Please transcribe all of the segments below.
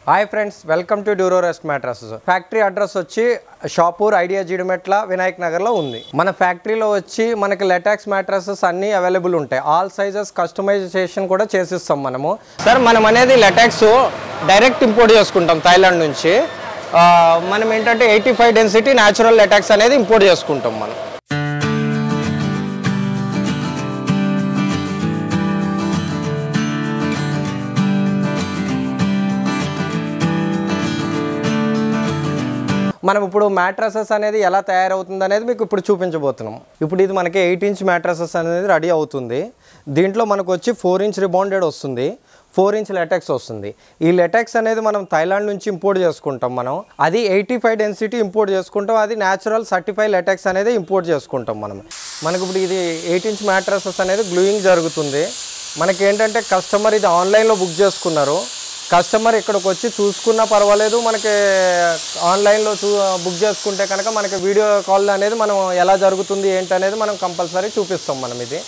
Hi friends, welcome to Duro rest mattresses. Factory address వచ్చి Shahpur idea Jeedimetla Vinayak నగర్లో ఉంది. మన ఫ్యాక్టరీలో వచ్చి మనకి లెటాక్స్ మ్యాట్రసెస్ అన్నీ అవైలబుల్ ఉంటాయి. ఆల్ సైజెస్ కస్టమైజేషన్ కూడా చేసిస్తాం మనము. సార్ మనం అనేది లెటాక్స్ డైరెక్ట్ ఇంపోర్ట్ చేసుకుంటాం థాయిలాండ్ నుంచి. మనం ఏంటంటే 85 డెన్సిటీ న్యాచురల్ లెటాక్స్ అనేది ఇంపోర్ట్ చేసుకుంటాం మనం. మనం ఇప్పుడు మ్యాట్రసెస్ అనేది ఎలా తయారవుతుంది అనేది మీకు ఇప్పుడు చూపించబోతున్నాం. ఇప్పుడు ఇది మనకి 8 ఇంచ్ మ్యాట్రసెస్ అనేది రెడీ అవుతుంది. దీంట్లో మనకు వచ్చి 4 ఇంచ్ రిబాండెడ్ వస్తుంది, 4 ఇంచ్ లెటెక్స్ వస్తుంది. ఈ లెటెక్స్ అనేది మనం థాయిలాండ్ నుంచి ఇంపోర్ట్ చేసుకుంటాం. మనం అది 85 డెన్సిటీ ఇంపోర్ట్ చేసుకుంటాం. అది న్యాచురల్ సర్టిఫైడ్ లెటెక్స్ అనేది ఇంపోర్ట్ చేసుకుంటాం మనం. మనకు ఇప్పుడు ఇది 8 ఇంచ్ మ్యాట్రసెస్ అనేది గ్లూయింగ్ జరుగుతుంది. మనకి ఏంటంటే కస్టమర్ ఇది ఆన్లైన్లో బుక్ చేసుకున్నారు. కస్టమర్ ఇక్కడికి వచ్చి చూసుకున్నా పర్వాలేదు. మనకి ఆన్లైన్లో బుక్ చేసుకుంటే కనుక మనకి వీడియో కాల్ అనేది మనం ఎలా జరుగుతుంది ఏంటనేది మనం కంపల్సరీ చూపిస్తాం. మనం ఇది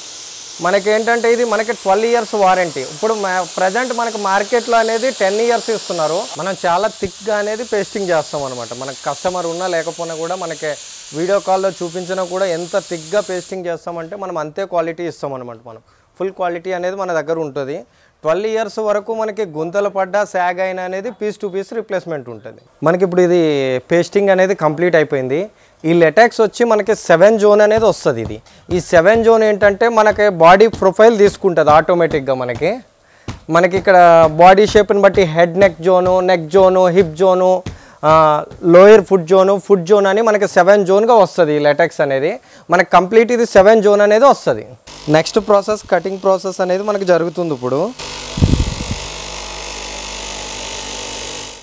మనకేంటంటే ఇది మనకి 12 ఇయర్స్ వారంటీ. ఇప్పుడు ప్రజెంట్ మనకి మార్కెట్లో అనేది 10 ఇయర్స్ ఇస్తున్నారు. మనం చాలా థిక్గా అనేది పేస్టింగ్ చేస్తాం అనమాట. మనకు కస్టమర్ ఉన్నా లేకపోయినా కూడా మనకి వీడియో కాల్లో చూపించినా కూడా ఎంత థిక్గా పేస్టింగ్ చేస్తామంటే మనం అంతే క్వాలిటీ ఇస్తాం అనమాట. మనం ఫుల్ క్వాలిటీ అనేది మన దగ్గర ఉంటుంది. 12 ఇయర్స్ వరకు మనకి గుంతలు పడ్డా శాగ్ అయినా అనేది పీస్ టు పీస్ రిప్లేస్మెంట్ ఉంటుంది. మనకి ఇప్పుడు ఇది పేస్టింగ్ అనేది కంప్లీట్ అయిపోయింది. ఈ లెటాక్స్ వచ్చి మనకి 7 జోన్ అనేది వస్తుంది. ఈ 7 జోన్ ఏంటంటే మనకి బాడీ ప్రొఫైల్ తీసుకుంటుంది ఆటోమేటిక్గా. మనకి ఇక్కడ బాడీ షేప్ని బట్టి head neck zone, hip zone, lower foot zone అని మనకి 7 జోన్గా వస్తుంది. ఈ లెటాక్స్ అనేది మనకి కంప్లీట్ ఇది 7 జోన్ అనేది వస్తుంది. నెక్స్ట్ ప్రాసెస్ కటింగ్ ప్రాసెస్ అనేది మనకి జరుగుతుంది. ఇప్పుడు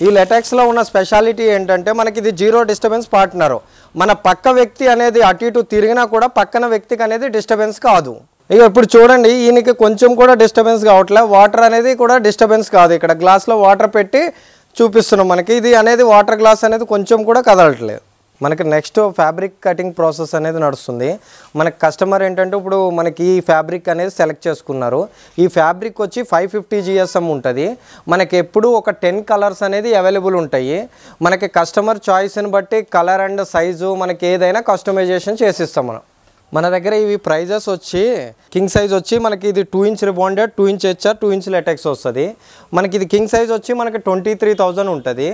ఈ లెటాక్స్లో ఉన్న స్పెషాలిటీ ఏంటంటే మనకి ఇది జీరో డిస్టర్బెన్స్ పార్ట్నర్. మన పక్క వ్యక్తి అనేది అటు ఇటు తిరిగినా కూడా పక్కన వ్యక్తికి అనేది డిస్టర్బెన్స్ కాదు. ఇక ఇప్పుడు చూడండి, ఈయనకి కొంచెం కూడా డిస్టర్బెన్స్ కావట్లేదు. వాటర్ అనేది కూడా డిస్టర్బెన్స్ కాదు. ఇక్కడ గ్లాస్లో వాటర్ పెట్టి చూపిస్తున్నాం. మనకి ఇది అనేది వాటర్ గ్లాస్ అనేది కొంచెం కూడా కదలట్లేదు. మనకి నెక్స్ట్ ఫ్యాబ్రిక్ కటింగ్ ప్రాసెస్ అనేది నడుస్తుంది. మనకి కస్టమర్ ఏంటంటే ఇప్పుడు మనకి ఈ ఫ్యాబ్రిక్ అనేది సెలెక్ట్ చేసుకున్నారు. ఈ ఫ్యాబ్రిక్ వచ్చి 550 GSM ఉంటుంది. మనకి ఎప్పుడు ఒక 10 కలర్స్ అనేది అవైలబుల్ ఉంటాయి. మనకి కస్టమర్ చాయిస్ని బట్టి కలర్ అండ్ సైజు మనకి ఏదైనా కస్టమైజేషన్ చేసిస్తాం మనం. మన దగ్గర ఇవి ప్రైజెస్ వచ్చి కింగ్ సైజ్ వచ్చి మనకి ఇది 2 inch rebonded, 2 inch HR, 2 inch latex వస్తుంది. మనకి ఇది కింగ్ సైజ్ వచ్చి మనకి 23,000 ఉంటుంది.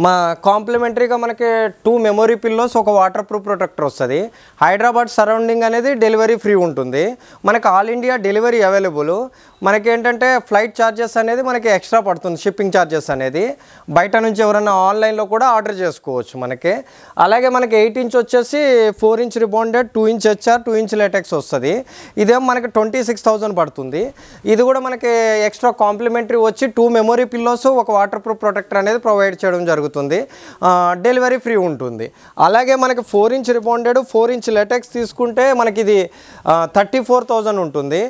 మా కాంప్లిమెంటరీగా మనకి 2 మెమొరీ పిల్లోస్, ఒక వాటర్ ప్రూఫ్ ప్రొటెక్టర్ వస్తుంది. హైదరాబాద్ సరౌండింగ్ అనేది డెలివరీ ఫ్రీ ఉంటుంది. మనకి ఆల్ ఇండియా డెలివరీ అవైలబుల్. మనకేంటంటే ఫ్లైట్ ఛార్జెస్ అనేది మనకి ఎక్స్ట్రా పడుతుంది, షిప్పింగ్ ఛార్జెస్ అనేది. బయట నుంచి ఎవరైనా ఆన్లైన్లో కూడా ఆర్డర్ చేసుకోవచ్చు మనకి. అలాగే మనకి 8 ఇంచ్ వచ్చేసి 4 inch rebonded, 2 inch HR, 2 inch latex వస్తుంది. ఇదేమో మనకి 26,000 పడుతుంది. ఇది కూడా మనకి ఎక్స్ట్రా కాంప్లిమెంటరీ వచ్చి 2 మెమొరీ పిల్లోస్, ఒక వాటర్ ప్రూఫ్ ప్రొటెక్టర్ అనేది ప్రొవైడ్ చేయడం జరుగుతుంది. డెలివరీ ఫ్రీ ఉంటుంది. అలాగే మనకి 4 ఇంచ్ రిబాండెడ్, 4 ఇంచ్ లెటెక్స్ తీసుకుంటే మనకి ఇది 34,000 ఉంటుంది.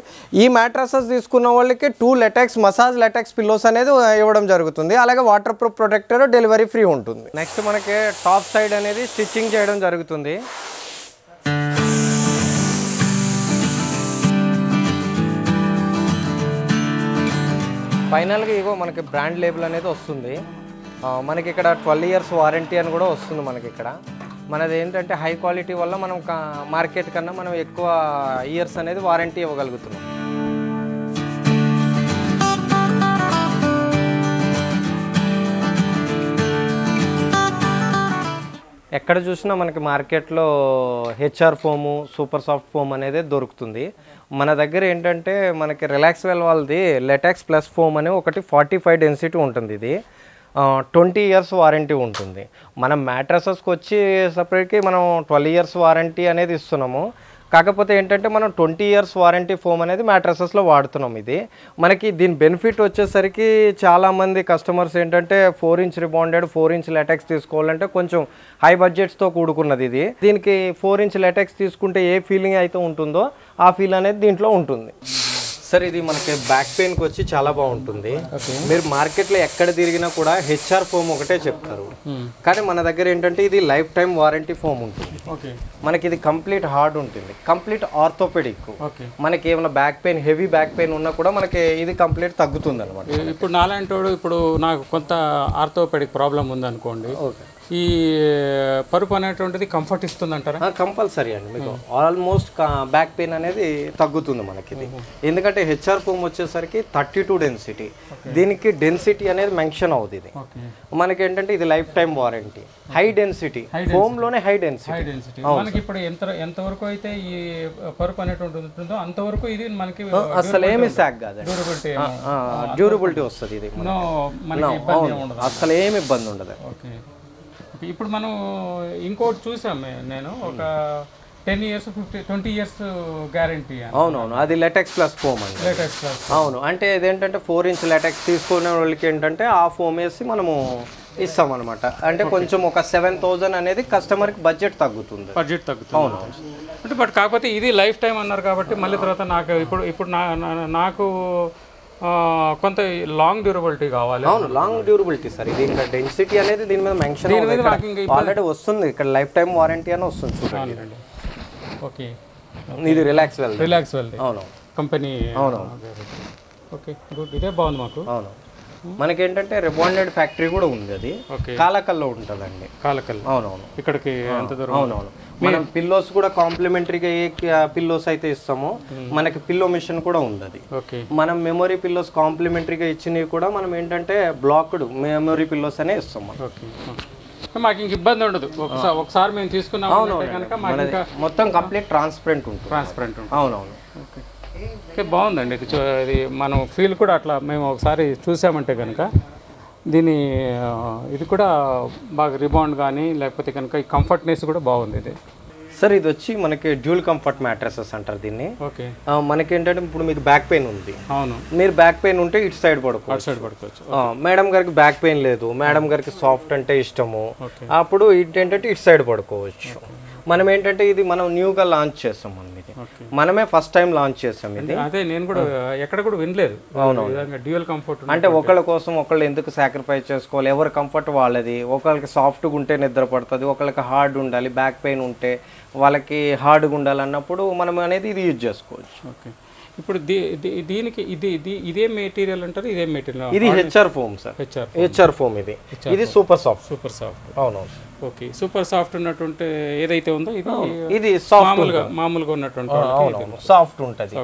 ఈ మ్యాట్రసెస్ తీసుకున్న వాళ్ళకి 2 లెటెక్స్ మసాజ్ లెటెక్స్ పిల్లోస్ అనేది ఇవ్వడం జరుగుతుంది. అలాగే water proof protector delivery free ఉంటుంది. నెక్స్ట్ మనకి టాప్ సైడ్ అనేది స్టిచ్చింగ్ చేయడం జరుగుతుంది. ఫైనల్గా ఇగో మనకి బ్రాండ్ లేబుల్ అనేది వస్తుంది. మనకి ఇక్కడ 12 ఇయర్స్ వారంటీ అని కూడా వస్తుంది. మనకి ఇక్కడ మనది ఏంటంటే హై క్వాలిటీ వల్ల మనం మార్కెట్ కన్నా మనం ఎక్కువ ఇయర్స్ అనేది వారంటీ ఇవ్వగలుగుతున్నాం. ఎక్కడ చూసినా మనకి మార్కెట్లో HR foam, super soft foam అనేది దొరుకుతుంది. మన దగ్గర ఏంటంటే మనకి రిలాక్స్ వెల్ వాళ్ళది లెటాక్స్ ప్లస్ ఫోమ్ అని ఒకటి 45 డెన్సిటీ ఉంటుంది. ఇది 20 ఇయర్స్ వారంటీ ఉంటుంది. మనం మ్యాట్రసెస్కి వచ్చి సపరేట్కి మనం 12 ఇయర్స్ వారంటీ అనేది ఇస్తున్నాము. కాకపోతే ఏంటంటే మనం 20 ఇయర్స్ వారంటీ ఫోమ్ అనేది మ్యాట్రసెస్లో వాడుతున్నాం. ఇది మనకి దీని బెనిఫిట్ వచ్చేసరికి చాలామంది కస్టమర్స్ ఏంటంటే 4 ఇంచ్ రిబాండెడ్, 4 ఇంచ్ లెటెక్స్ తీసుకోవాలంటే కొంచెం హై బడ్జెట్స్తో కూడుకున్నది. ఇది దీనికి 4 ఇంచ్ లెటెక్స్ తీసుకుంటే ఏ ఫీలింగ్ అయితే ఉంటుందో ఆ ఫీల్ అనేది దీంట్లో ఉంటుంది. సార్ ఇది మనకి బ్యాక్ పెయిన్కి వచ్చి చాలా బాగుంటుంది. మీరు మార్కెట్లో ఎక్కడ తిరిగినా కూడా హెచ్ఆర్ ఫోమ్ ఒకటే చెప్తారు, కానీ మన దగ్గర ఏంటంటే ఇది లైఫ్ టైం వారంటీ ఫోమ్ ఉంటుంది. మనకి ఇది కంప్లీట్ హార్డ్ ఉంటుంది, కంప్లీట్ ఆర్థోపెడిక్. మనకి ఏమైనా back pain, heavy back pain ఉన్నా కూడా మనకి ఇది కంప్లీట్ తగ్గుతుంది అనమాట. ఇప్పుడు నాలాంటి వాడు, ఇప్పుడు నాకు కొంత ఆర్థోపెడిక్ ప్రాబ్లం ఉందనుకోండి, ఈ పరుపు అనేటువంటిది కంఫర్ట్ ఇస్తుంది అంటారా? కంపల్సరీ అండి, మీకు ఆల్మోస్ట్ బ్యాక్ పెయిన్ అనేది తగ్గుతుంది మనకి ఇది. ఎందుకంటే హెచ్ఆర్ ఫోమ్ వచ్చేసరికి 32 డెన్సిటీ, దీనికి డెన్సిటీ అనేది మెన్షన్ అవుతుంది. ఇది మనకి ఏంటంటే ఇది life time warranty, high density foam లోనే హై డెన్సిటీ. మనకి ఇప్పుడు ఎంతవరకు అయితే ఈ పరుపు అనేటువంటిది ఉంటుందో అంతవరకు ఇది మనకి అసలు ఏమి సాక్ కాదు, డ్యూరబిలిటీ వస్తుంది. ఇది అసలు ఏమి ఇబ్బంది ఉండదు. ఇప్పుడు మనం ఇంకోటి చూసాం, నేను ఒక 10 years 20 years గ్యారంటీ. అవునవును, అది లెటెక్స్ ప్లస్ ఫోమ్ అండి. లెటెక్స్ ప్లస్, అవును. అంటే ఇదేంటంటే 4 inch లెటెక్స్ తీసుకునే వాళ్ళకి ఏంటంటే ఆ ఫోమ్ వేసి మనము ఇస్తాం అనమాట. అంటే కొంచెం ఒక 7,000 అనేది కస్టమర్కి బడ్జెట్ తగ్గుతుంది. అవును. అంటే బట్ కాకపోతే ఇది లైఫ్ టైం అన్నారు కాబట్టి మళ్ళీ తర్వాత నాకు ఇప్పుడు నాకు కొంత లాంగ్ డ్యూరబిలిటీ కావాలి. అవును, లాంగ్ డ్యూరబిలిటీ సార్. ఇది ఇంకా డెన్సిటీ అనేది దీని మీద మెన్షన్ ఆల్రెడీ వస్తుంది, ఇక్కడ లైఫ్ టైం వారంటీ అని వస్తుంది చూడండి. ఓకే, ఇది రిలాక్స్ వెల్. అవును, కంపెనీ. అవును. Okay, good. ఇదే బాగుంది మాకు. అవును, మనకేంటంటే రిబాండెడ్ ఫ్యాక్టరీ కూడా ఉంది, అది కాలకల్లో ఉంటుందండి. కాలకల్. అవునవును, ఇక్కడికి ఎంత దూరం? అవునవును. మనం పిల్లోస్ కూడా కాంప్లిమెంటరీగా ఏ పిల్లోస్ అయితే ఇస్తామో మనకి పిల్లో మిషన్ కూడా ఉంది. అది మనం మెమొరీ పిల్లోస్ కాంప్లిమెంటరీగా ఇచ్చినవి కూడా మనం ఏంటంటే బ్లాక్డ్ మెమొరీ పిల్లోస్ అనే ఇస్తాం. మాకు ఇంక ఇబ్బంది ఉండదు. ఒకసారి మేము తీసుకున్నాం కనుక మొత్తం కంప్లీట్ ట్రాన్స్పరెంట్ ఉంటుంది. అవునవును. ఓకే, బాగుందండి. ఇది మనం ఫీల్ కూడా అట్లా మేము ఒకసారి చూసామంటే కనుక దీని ఇది కూడా బాగా రిబాండ్ కానీ లేకపోతే కనుక ఈ కంఫర్ట్నెస్ కూడా బాగుంది. ఇది సార్ ఇది వచ్చి మనకి డ్యూల్ కంఫర్ట్ మ్యాట్రసెస్ అంటారు దీన్ని. ఓకే, మనకి ఏంటంటే ఇప్పుడు మీకు బ్యాక్ పెయిన్ ఉంది. అవును, మీరు బ్యాక్ పెయిన్ ఉంటే ఇటు సైడ్ పడుకోవచ్చు. మేడం గారికి బ్యాక్ పెయిన్ లేదు, మేడం గారికి సాఫ్ట్ అంటే ఇష్టము, అప్పుడు ఏంటంటే ఇటు సైడ్ పడుకోవచ్చు. మనం ఏంటంటే ఇది మనం న్యూగా లాంచ్ చేస్తాం, మనమే ఫస్ట్ టైం లాంచ్ చేస్తాం ఇది. అదే నేను కూడా ఎక్కడ కూడా వినలేదు. అవునవును, డ్యూయల్ కంఫర్ట్ అంటే ఒకళ్ళ కోసం ఒకళ్ళు ఎందుకు సాక్రిఫైస్ చేసుకోవాలి, ఎవరి కంఫర్ట్ వాళ్ళది. ఒకళ్ళకి సాఫ్ట్గా ఉంటే నిద్ర పడుతుంది, ఒకళ్ళకి హార్డ్ ఉండాలి, బ్యాక్ పెయిన్ ఉంటే వాళ్ళకి హార్డ్గా ఉండాలన్నప్పుడు మనం అనేది ఇది యూజ్ చేసుకోవచ్చు. ఓకే, ఇప్పుడు దీనికి ఇదే మెటీరియల్ అంటారు? ఇదే మెటీరియల్, ఇది HR foam sir. HR foam ఇది సూపర్ సాఫ్ట్. అవునవును. ఓకే, సూపర్ సాఫ్ట్ ఉన్నటువంటి ఏదైతే ఉందో ఇది మామూలుగా ఉన్నటువంటి సాఫ్ట్ ఉంటుంది.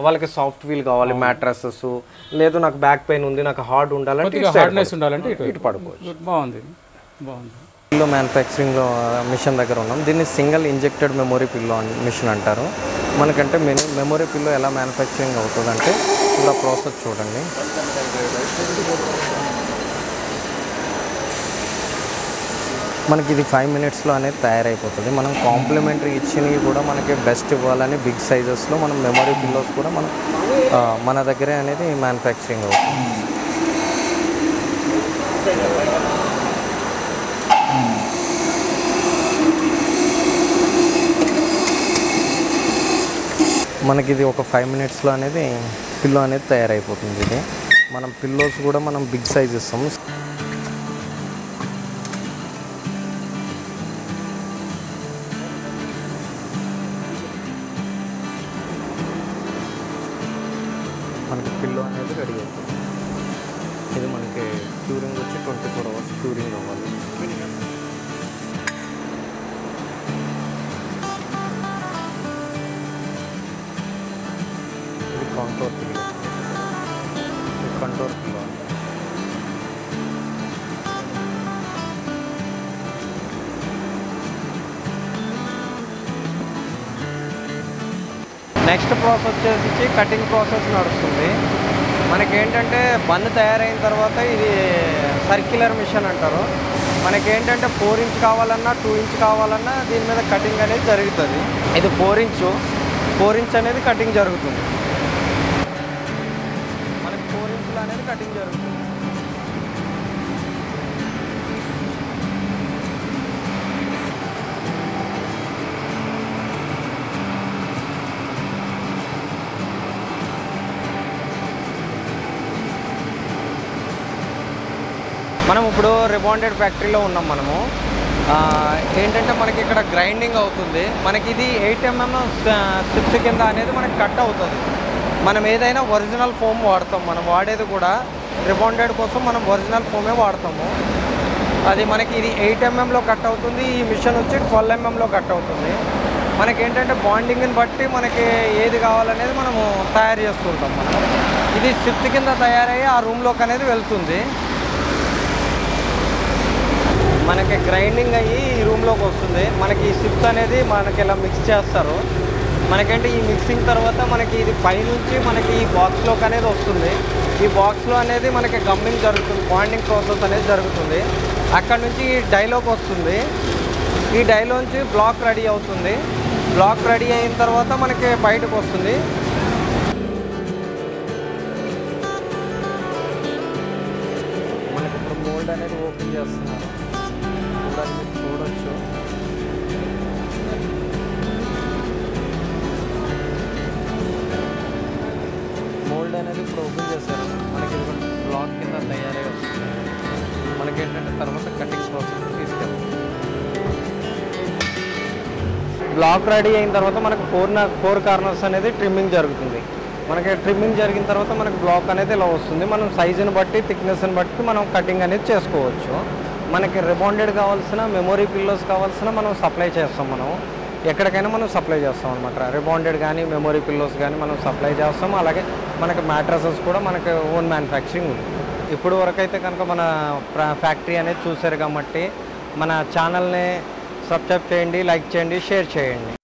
వాళ్ళకి సాఫ్ట్ ఫీల్ కావాలి మ్యాట్రసెస్, లేదు నాకు బ్యాక్ పెయిన్ ఉంది, నాకు హార్డ్ ఉండాలంటే హార్డ్నెస్ ఉండాలంటే ఇటు పడుకోవచ్చు. బాగుంది. పిల్లో మ్యానుఫ్యాక్చరింగ్లో మిషన్ దగ్గర ఉన్నాం. దీన్ని single injected memory pillow machine అంటారు. మనకంటే మెమొరీ పిల్లో ఎలా మ్యానుఫ్యాక్చరింగ్ అవుతుందంటే ఇలా ప్రాసెస్ చూడండి. మనకి ఇది 5 minutesలో అనేది తయారైపోతుంది. మనం కాంప్లిమెంటరీ ఇచ్చినవి కూడా మనకి బెస్ట్ ఇవ్వాలని బిగ్ సైజెస్లో మనం మెమొరీ పిల్లోస్ కూడా మన దగ్గరే అనేది మ్యానుఫ్యాక్చరింగ్ అవుతుంది. మనకి ఇది ఒక 5 minutesలో అనేది పిల్లో అనేది తయారైపోతుంది. ఇది మనం పిల్లోస్ కూడా మనం బిగ్ సైజ్ ఇస్తాం. మనకి పిల్లో అనేది రెడీ అవుతుంది. ఇది మనకి క్యూరింగ్ వచ్చి 24 hours క్యూరింగ్ అవ్వాలి. ఇది కాంటోర్ పిల్లో. నెక్స్ట్ ప్రాసెస్ వచ్చేసి కటింగ్ ప్రాసెస్ నడుస్తుంది. మనకేంటంటే బన్ తయారైన తర్వాత ఇది సర్క్యులర్ మిషన్ అంటారు. మనకేంటంటే 4 inch కావాలన్నా 2 inch కావాలన్నా దీని మీద కటింగ్ అనేది జరుగుతుంది. ఇది 4 inch అనేది కటింగ్ జరుగుతుంది. మనకి 4 inch అనేది కటింగ్ జరుగుతుంది. మనం ఇప్పుడు రిబాండెడ్ ఫ్యాక్టరీలో ఉన్నాం మనము. ఏంటంటే మనకి ఇక్కడ గ్రైండింగ్ అవుతుంది. మనకి ఇది 8 mm స్ట్రిప్స్ కింద అనేది మనకి కట్ అవుతుంది. మనం ఏదైనా ఒరిజినల్ ఫోమ్ వాడతాం. మనం వాడేది కూడా రిబాండెడ్ కోసం మనం ఒరిజినల్ ఫోమే వాడతాము. అది మనకి ఇది 8 mm కట్ అవుతుంది. ఈ మిషన్ వచ్చి 12 mm కట్ అవుతుంది. మనకి ఏంటంటే బాండింగ్ని బట్టి మనకి ఏది కావాలనేది మనము తయారు చేస్తుంటాం. మనం ఇది స్ట్రిప్స్ కింద తయారయ్యి ఆ రూమ్లోకి అనేది వెళ్తుంది. మనకి గ్రైండింగ్ అయ్యి ఈ రూమ్లోకి వస్తుంది. మనకి ఈ స్ట్రిప్స్ అనేది మనకి ఇలా మిక్స్ చేస్తారు. మనకంటే ఈ మిక్సింగ్ తర్వాత మనకి ఇది పైనుంచి మనకి ఈ బాక్స్లోకి అనేది వస్తుంది. ఈ బాక్స్లో అనేది మనకి గమ్మింగ్ జరుగుతుంది, బాండింగ్ ప్రాసెస్ అనేది జరుగుతుంది. అక్కడ నుంచి ఈ డైలోకి వస్తుంది. ఈ డైలోంచి బ్లాక్ రెడీ అవుతుంది. బ్లాక్ రెడీ అయిన తర్వాత మనకి బయటకు వస్తుంది. మనకి ఇప్పుడు మోల్డ్ అనేది ఓపెన్ చేస్తున్నారు. చూడొచ్చు. మోల్డ్ అనేది ఇప్పుడు ఓపెన్ చేశారు. మనకి బ్లాక్ కింద తయారై వస్తుంది. మనకి ఏంటంటే తర్వాత కటింగ్ ప్రాసెస్ తీసుకెళ్తాం. బ్లాక్ రెడీ అయిన తర్వాత మనకు 4 కార్నర్స్ అనేది ట్రిమ్మింగ్ జరుగుతుంది. మనకి ట్రిమ్మింగ్ జరిగిన తర్వాత మనకు బ్లాక్ అనేది ఇలా వస్తుంది. మనం సైజుని బట్టి థిక్నెస్ని బట్టి మనం కటింగ్ అనేది చేసుకోవచ్చు. మనకి రిబాండెడ్ కావాల్సిన మెమొరీ పిల్లోస్ కావాల్సిన మనం సప్లై చేస్తాం. మనం ఎక్కడికైనా మనం సప్లై చేస్తాం అనమాట. రిబాండెడ్ కానీ మెమొరీ పిల్లోస్ కానీ మనం సప్లై చేస్తాం. అలాగే మనకి మ్యాట్రసెస్ కూడా మనకి ఓన్ మ్యానుఫ్యాక్చరింగ్ ఉంది. ఇప్పుడు వరకు అయితే కనుక మన ఫ్యాక్టరీ అనేది చూసారు కాబట్టి మన ఛానల్ని సబ్స్క్రైబ్ చేయండి, లైక్ చేయండి, షేర్ చేయండి.